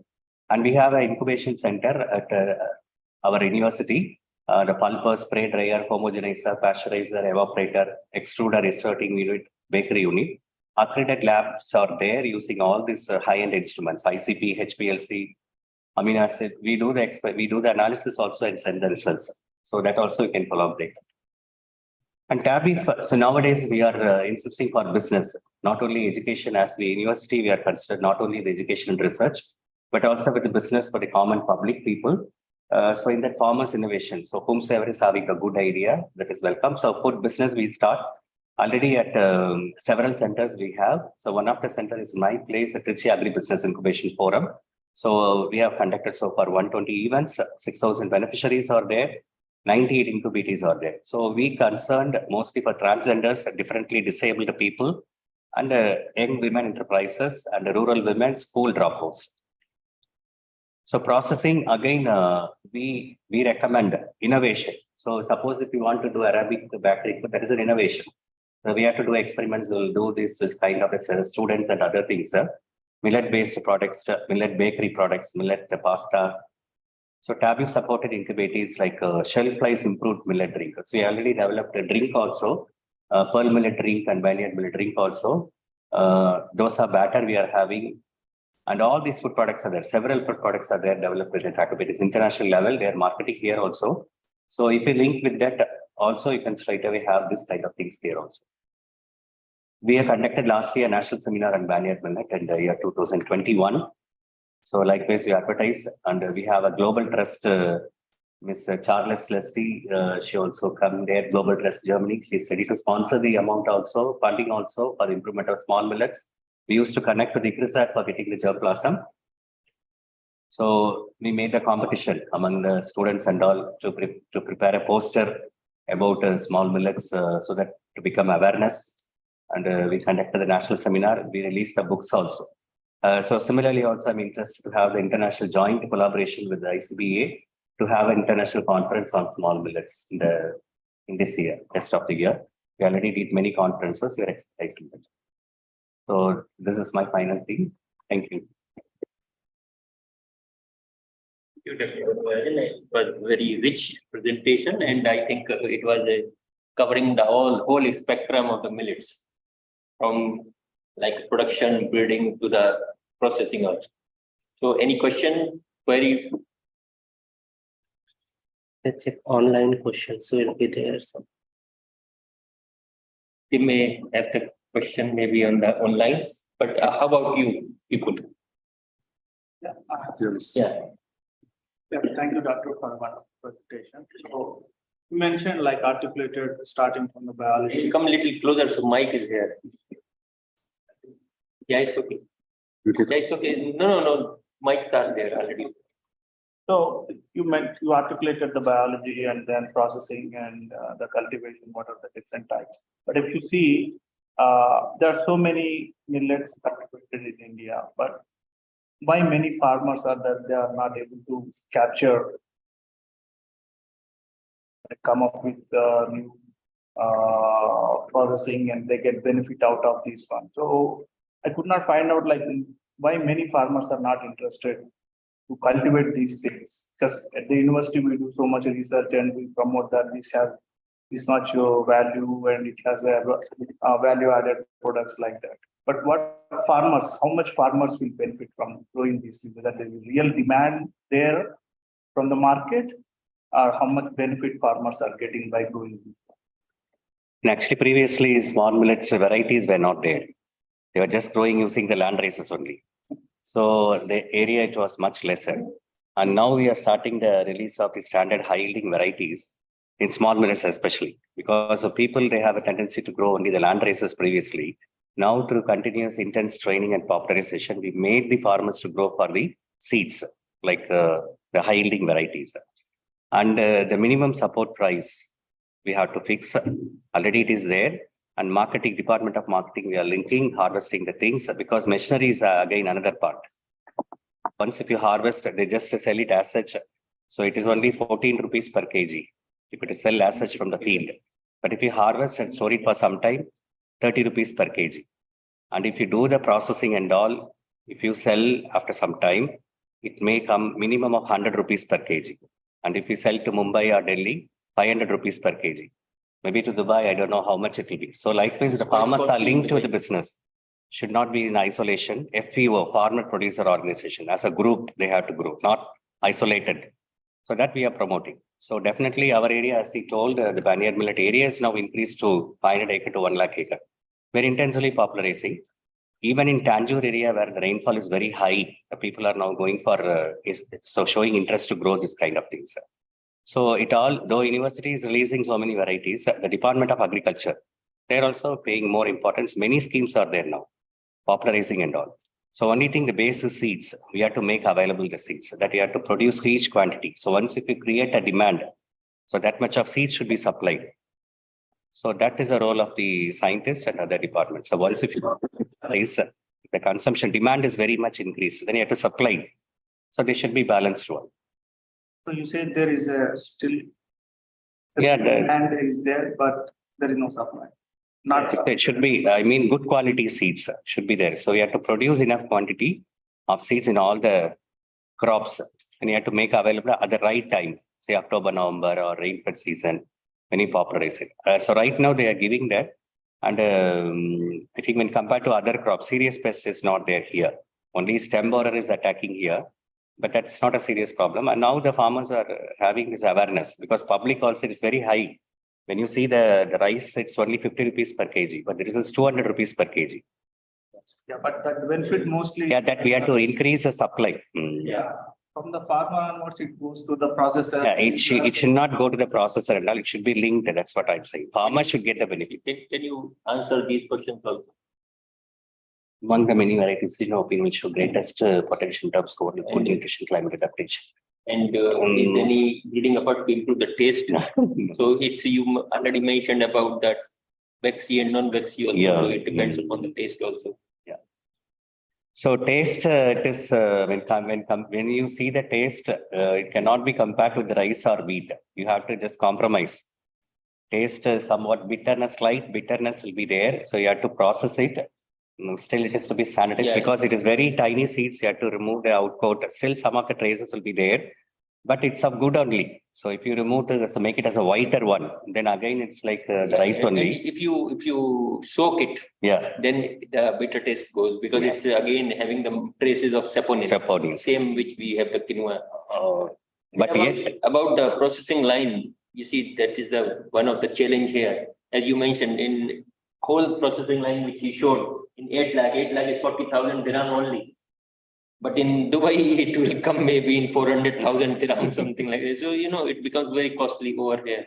And we have an incubation center at our university. The pulper, spray dryer, homogenizer, pasteurizer, evaporator, extruder, inserting unit, bakery unit. Accredited labs are there using all these high-end instruments, ICP, HPLC, amino acid. We do the analysis also and send the results. So that also you can collaborate. And TABIF, so nowadays we are insisting for business, not only education as the university, we are considered not only the education and research, but also with the business for the common public people. So in that farmers innovation, so whomsoever is having a good idea, that is welcome. So food business we start already at several centers we have. So one of the center is my place at Trichy Agri Business Incubation Forum. So we have conducted so far 120 events, 6,000 beneficiaries are there, 98 incubators are there. So we concerned mostly for transgenders, differently disabled people, and young women enterprises and rural women school dropouts. So processing, again, we recommend innovation. So suppose if you want to do Arabic bakery, that is an innovation. So we have to do experiments. We'll do this kind of students and other things. Millet-based products, millet bakery products, millet pasta. So TABU supported incubators like shelf life improved millet drink. So we already developed a drink also, pearl millet drink and vineyard millet drink also. Dosa batter we are having. And all these food products are there. Several food products are there developed with the incubators. International level, they are marketing here also. So if you link with that, also you can straight away have this kind of things here also. We have conducted last year a national seminar on vineyard millet in the year 2021. So likewise, we advertise and we have a global trust, Ms. Charles Leslie, she also come there, Global Trust Germany. She's ready to sponsor the amount also, funding also for the improvement of small millets. We used to connect with ICRISAT for getting the germplasm. So we made a competition among the students and all to prepare a poster about small millets so that to become awareness. And we conducted the national seminar. We released the books also. So similarly, also I'm interested to have the international joint collaboration with the ICBA to have an international conference on small millets in this year, rest of the year. We already did many conferences. We are excited. So this is my final thing. Thank you. It was very rich presentation, and I think it was covering the whole spectrum of the millets, from like production, breeding to the processing also. So any question, query? Let's check online questions will be there. So We may have the question maybe on the online, but how about you people? Yeah. Yeah. Thank you, Doctor, for a wonderful presentation. So you mentioned like articulated starting from the biology. Come a little closer, so mic is here. Yeah, it's okay. Yeah, it's okay. No. Mics are there already. So you articulated the biology and then processing and the cultivation, what are the different types. But if you see, there are so many millets cultivated in India, but why many farmers are that they are not able to capture, come up with new processing and they get benefit out of these funds. So I could not find out like why many farmers are not interested to cultivate these things, because at the university we do so much research and we promote that this has this much value and it has a value added products like that. But what farmers, how much farmers will benefit from growing these things? That there is real demand there from the market, or how much benefit farmers are getting by growing these? And actually, previously, small millets varieties were not there. They were just growing using the land races only. So the area it was much lesser. And now we are starting the release of the standard high yielding varieties in small millets especially, because of people, they have a tendency to grow only the land races previously. Now through continuous intense training and popularization, we made the farmers to grow for the seeds, like the high yielding varieties. And the minimum support price we have to fix. Already it is there. And marketing, department of marketing, we are linking, harvesting the things, because machinery is again another part. Once if you harvest, they just sell it as such. So it is only 14 rupees per kg if it is sell as such from the field. But if you harvest and store it for some time, 30 rupees per kg. And if you do the processing and all, if you sell after some time, it may come minimum of 100 rupees per kg. And if you sell to Mumbai or Delhi, 500 rupees per kg. Maybe to Dubai, I don't know how much it will be. So likewise, the farmers are linked to the business. Should not be in isolation. FPO, Farmer Producer Organization, as a group, they have to grow, not isolated. So that we are promoting. So definitely our area, as he told, the vineyard millet area is now increased to 500 acre to 1 lakh acre. Very intensely popularizing. Even in Tanjore area where the rainfall is very high, the people are now going for, so showing interest to grow this kind of things. So it all, though university is releasing so many varieties, the Department of Agriculture, they're also paying more importance. Many schemes are there now, popularizing and all. So only thing, the base is seeds. We have to make available the seeds, that we have to produce huge quantity. So once if we create a demand, so that much of seeds should be supplied. So that is the role of the scientists and other departments. So once if you raise the consumption, demand is very much increased, then you have to supply. So they should be balanced one. So you say there is a still Yeah, demand is there, but there is no supply. Not it should be, I mean, good quality seeds should be there. So you have to produce enough quantity of seeds in all the crops, and you have to make available at the right time, say October, November or rainfed season when you popularize it. So right now they are giving that. And I think when compared to other crops, serious pest is not there here. Only stem borer is attacking here, but that's not a serious problem. And now the farmers are having this awareness because public also is very high. When you see the rice, it's only 50 rupees per kg, but this is 200 rupees per kg. Yeah, but that benefit mostly. Yeah, that we have to increase the supply. Yeah, from the farmer onwards, it goes to the processor. Yeah, it should not go to the processor and all. It should be linked. That's what I'm saying. Farmer should get the benefit. Can you answer these questions also? Among the many varieties, in our opinion, which show greatest potential in terms of food nutrition, climate adaptation. And is any breeding effort to improve the taste? So it's, you already mentioned about that vexy and non-vexy also. Yeah. So it depends upon the taste also. So taste, it is when you see the taste, it cannot be compared with rice or wheat. You have to just compromise. Taste somewhat bitterness, slight bitterness will be there. So you have to process it. Still, it is to be sanitized because it is very tiny seeds. You have to remove the outcoat. Still, some of the traces will be there, but it's of good only. So if you remove so make it as a whiter one, then again it's like the rice only. If you soak it, then the bitter taste goes because it's again having the traces of saponin. Saponin. Same which we have the quinoa. But about the processing line, you see that is the one of the challenge here. As you mentioned, in whole processing line which he showed in 8 lakh is 40,000 dirham only. But in Dubai, it will come maybe in 400,000 dirham, something like that. So, it becomes very costly over here.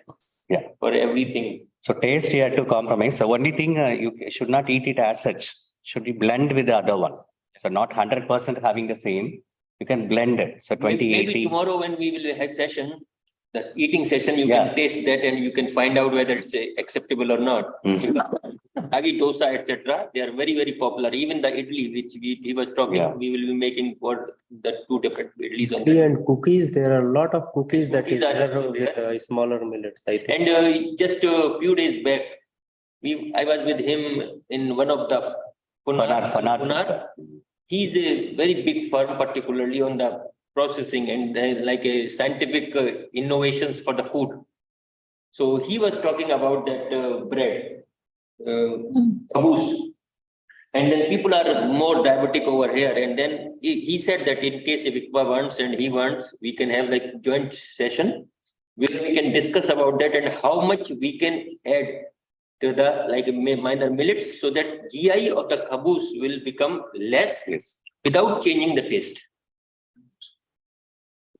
Yeah. For everything. So taste you have to compromise. So only thing you should not eat it as such. Should be blend with the other one. So not 100% having the same. You can blend it. So 2080. Maybe tomorrow when we will have session, the eating session, you can taste that and you can find out whether it's acceptable or not. Agi dosa, etc. They are very, very popular. Even the idli, which he was talking, we will be making for the 2 different idlis. Idli and cookies, there are a lot of cookies that is there with smaller millets, I think. And just a few days back, I was with him in one of the Punar. He's a very big firm, particularly on the processing and like a scientific innovations for the food. So he was talking about that bread, caboose. And then people are more diabetic over here. And then he said that in case if Iqbal wants and he wants, we can have like joint session where we can discuss about that and how much we can add to the minor millets so that GI of the caboose will become less without changing the taste.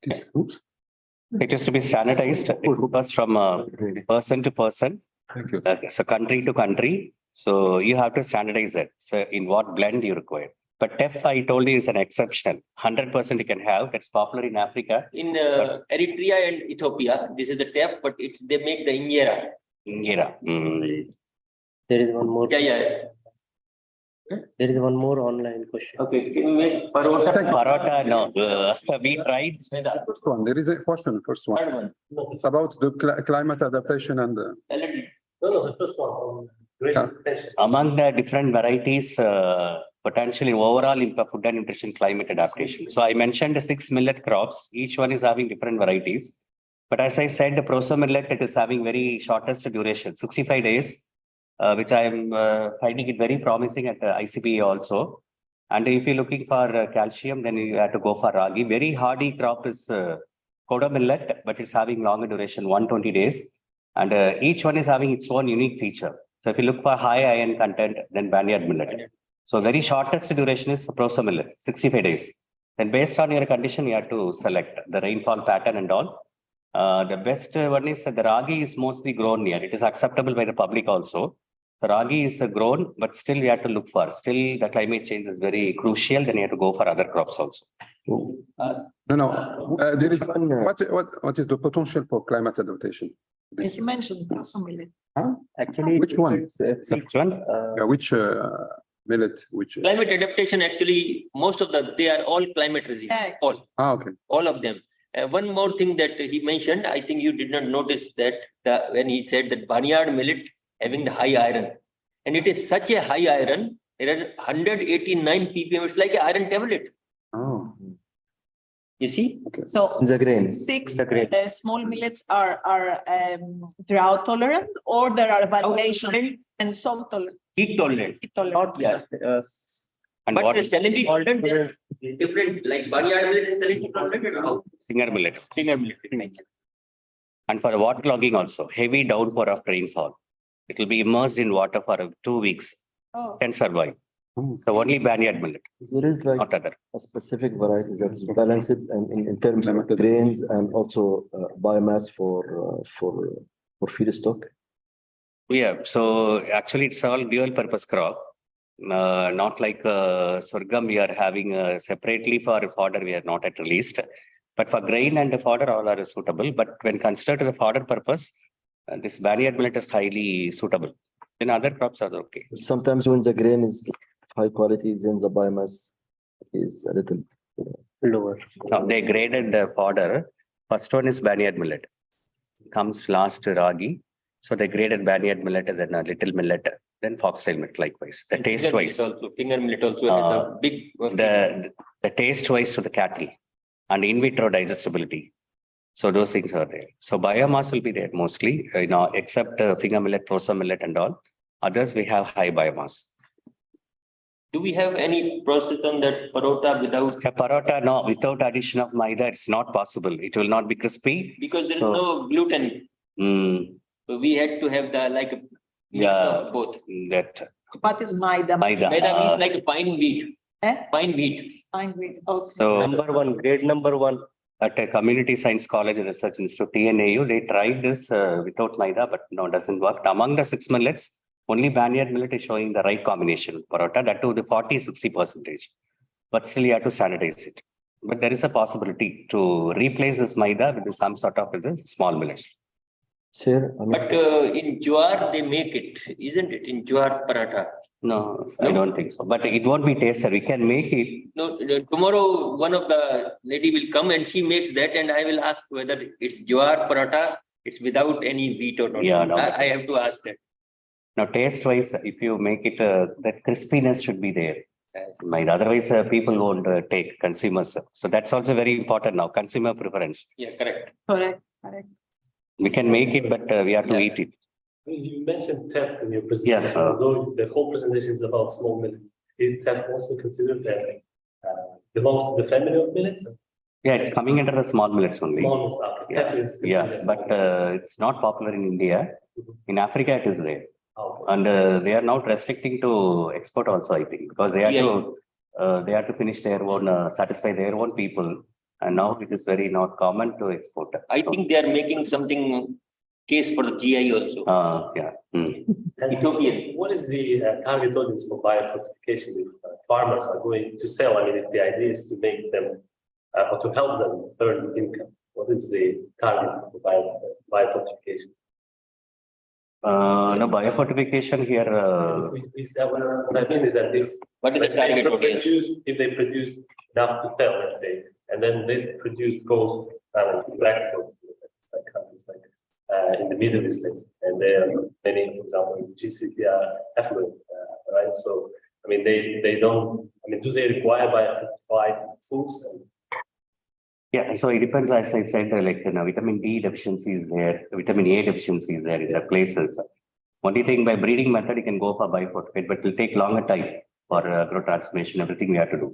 It is to be standardized. It differs from person to person. Thank you. So country to country. So you have to standardize it. So in what blend you require. But TEF, I told you, is an exception. 100% you can have. That's popular in Africa. In Eritrea and Ethiopia, this is the TEF, but they make the injera. There is one more. There is one more online question. Okay, can we make parota? Parota, no. We tried. First one, there is a question. First one. It's about the climate adaptation and. The first one. Among the different varieties, potentially overall in food and nutrition, climate adaptation. So I mentioned the 6 millet crops. Each one is having different varieties. But as I said, the proso millet, it is having very shortest duration, 65 days. Which I am finding it very promising at ICP also. And if you're looking for calcium, then you have to go for ragi. Very hardy crop is Koda millet, but it's having longer duration, 120 days. And each one is having its own unique feature. So if you look for high iron content, then Vineyard millet. So very shortest duration is proso millet, 65 days. Then based on your condition, you have to select the rainfall pattern and all. The best one is the ragi is mostly grown here. It is acceptable by the public also. The ragi is grown, but still you have to look for. Still, the climate change is very crucial. Then you have to go for other crops also. No. There is what is the potential for climate adaptation? You mentioned proso millet. Actually, which one? Which one? Which millet? Which? Climate adaptation, actually, most of they are all climate resistant. Yeah, All. Okay. All of them. One more thing that he mentioned, I think you did not notice that when he said that barnyard millet having the high iron, and it is such a high iron, it has 189 ppm. It's like an iron tablet. Oh, You see? So The grain. six The grain. small millets are drought tolerant, or there are variation and salt tolerant. Heat tolerant. Heat tolerant. Yeah. And But what the salinity tolerant is different. Like barnyard millet is salinity tolerant or how? singer millet. Singer millet. And for waterlogging also, heavy downpour of rainfall. It will be immersed in water for 2 weeks, Oh. can survive. So only barnyard millet, There is like not other. a specific variety that's balanced in terms of grains and also biomass for feedstock. Yeah, so actually it's all dual purpose crop. Not like sorghum, we are having separately for fodder, we are not at released. But for grain and fodder, all are suitable. But when considered to the fodder purpose, this barnyard millet is highly suitable. Then other crops are okay. Sometimes when the grain is high quality, then the biomass is a little Lower. Now they graded the fodder. First one is barnyard millet. Comes last ragi. So they graded barnyard millet and then a little millet, then foxtail millet likewise. The taste wise, Finger millet also has a big. the taste wise to the cattle and in vitro digestibility. So those things are there. So biomass will be there mostly, except finger millet, prosa millet and all. Others we have high biomass. Do we have any process on that parota without? A parota, no, without addition of maida, it's not possible. It will not be crispy. Because there is So- no gluten. Mm, So we had to have the like a mix Yeah. of both. that What is maida? maida. Maida means like a fine wheat. Eh? Fine wheat. Fine wheat. Okay. So Number one, grade number one. at a community science college research institute, TNAU, they tried this without maida, but no, doesn't work. Among the 6 millets, only barnyard millet is showing the right combination. Parota, that to the 40-60%. But still you have to standardize it. But there is a possibility to replace this maida with some sort of with the small millets. Sir, I mean, But in jowar they make it, isn't it? In jowar paratha. No, I don't think so. But it won't be tasted. We can make it. No, tomorrow one of the lady will come and she makes that, and I will ask whether it's jowar paratha, it's without any wheat or not. Yeah, no. I have to ask that. Now, taste wise, if you make it, that crispiness should be there. Maida. Otherwise, people won't take consumers. So that's also very important now. Consumer preference. Yeah, correct. Correct. Correct. We can make it, but we have to Yeah. eat it. You mentioned teff in your presentation, Yes, sir. although the whole presentation is about small millets. Is teff also considered that belongs to the family of millets? Yeah, it's coming under the small millets only. Small millets, Yeah, teff is. Yeah, considered as but small. it's not popular in India. In Africa, it is there. Okay. And they are now restricting to export also, I think, because they have to finish their own, satisfy their own people. And now it is very not common to export. I think they are making something case for the GI also. Yeah. Mm. And Ethiopian. what is the target audience for biofortification if farmers are going to sell? I mean, if the idea is to make them or to help them earn income, what is the target for biofortification? No, biofortification here, What I mean is that if What is the target audience? if they produce enough to sell, let's say, and then they produce gold, black gold, like countries like in the Middle East, and there are many, for example, in GCP are affluent, right? So, I mean, they don't. I mean, do they require biofortified foods? yeah, so it depends, as I said, like, vitamin D deficiency is there, vitamin A deficiency is there in the places. Only thing by breeding method, you can go for biofortified, but it will take longer time for growth transformation, everything we have to do.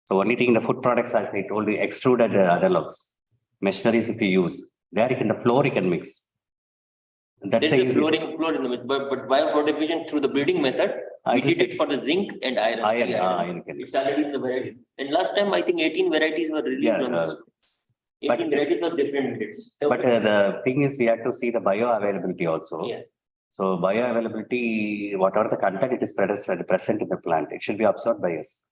So only thing in the food products, as I told you, extruded analogs, machineries if you use, there you can, the floor you can mix. That's There's a a floor in the mid, but biofortification through the breeding method, we did it for the zinc and iron. iron, The iron can It's already in the variety. And last time, I think 18 varieties were released Yeah, on this. but- 18 varieties of different millets. But the thing is, we have to see the bioavailability also. Yes. So bioavailability, whatever the content, it is present in the plant. It should be absorbed by us.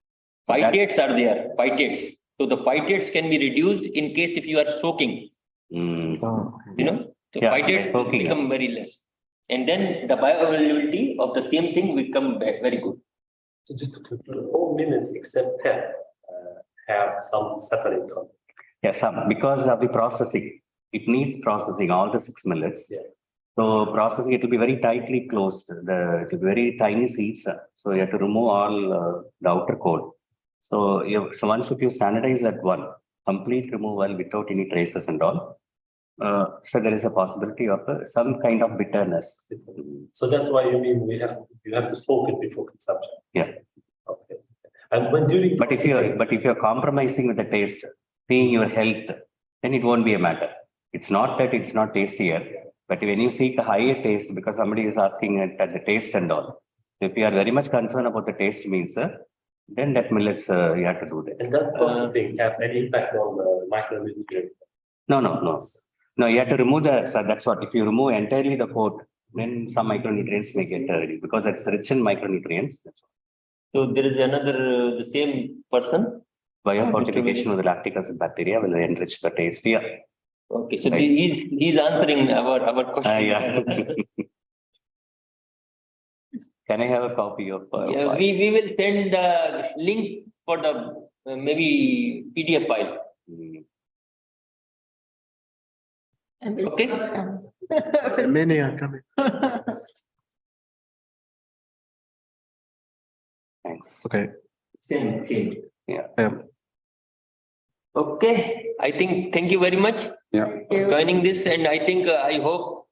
Phytates are there, phytates. So the phytates can be reduced in case if you are soaking, Mm. you know, so Yeah, phytates soaking, yeah. become very less. And then the bioavailability of the same thing will come back very good. So just to conclude, all millets except teff have some separate content. Yes, because of the processing, it needs processing, all the 6 millets. Yeah. So processing, it will be very tightly closed, it will be very tiny seeds. So you have to remove all the outer coat. So so once if you standardize that one, complete removal without any traces and all. So there is a possibility of some kind of bitterness. So that's why you mean you have to soak it before consumption. Yeah. Okay. And when during. But if you're compromising with the taste, seeing your health, then it won't be a matter. It's not that it's not tastier, but when you seek a higher taste, because somebody is asking it at the taste and all. If you are very much concerned about the taste means, then that millets you have to do that. And does processing have any impact on the micronutrients? No. No, you have to remove so that's what, if you remove entirely the coat, then some micronutrients may get because it's rich in micronutrients. So there is another, the same person. Biofortification with lactic acid bacteria will enrich the taste. Yeah. Okay, so Right. he's answering our question. Yeah. Can I have a copy of? Yeah, we will send the link for the maybe PDF file. And it's Okay. Many are coming. Thanks. Okay. Same. Yeah. Okay, I think, thank you very much Yeah. for joining this, and I think, I hope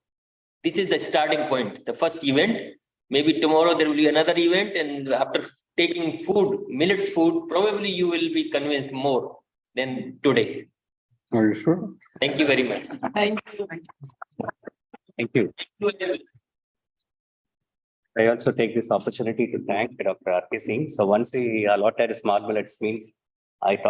this is the starting point, the first event. Maybe tomorrow there will be another event, and after taking food, millets food, probably you will be convinced more than today. Are you sure? Thank you very much. Thank you. Thank you. I also take this opportunity to thank Dr. R.K. Singh. So once we allotted small millets meal, I thought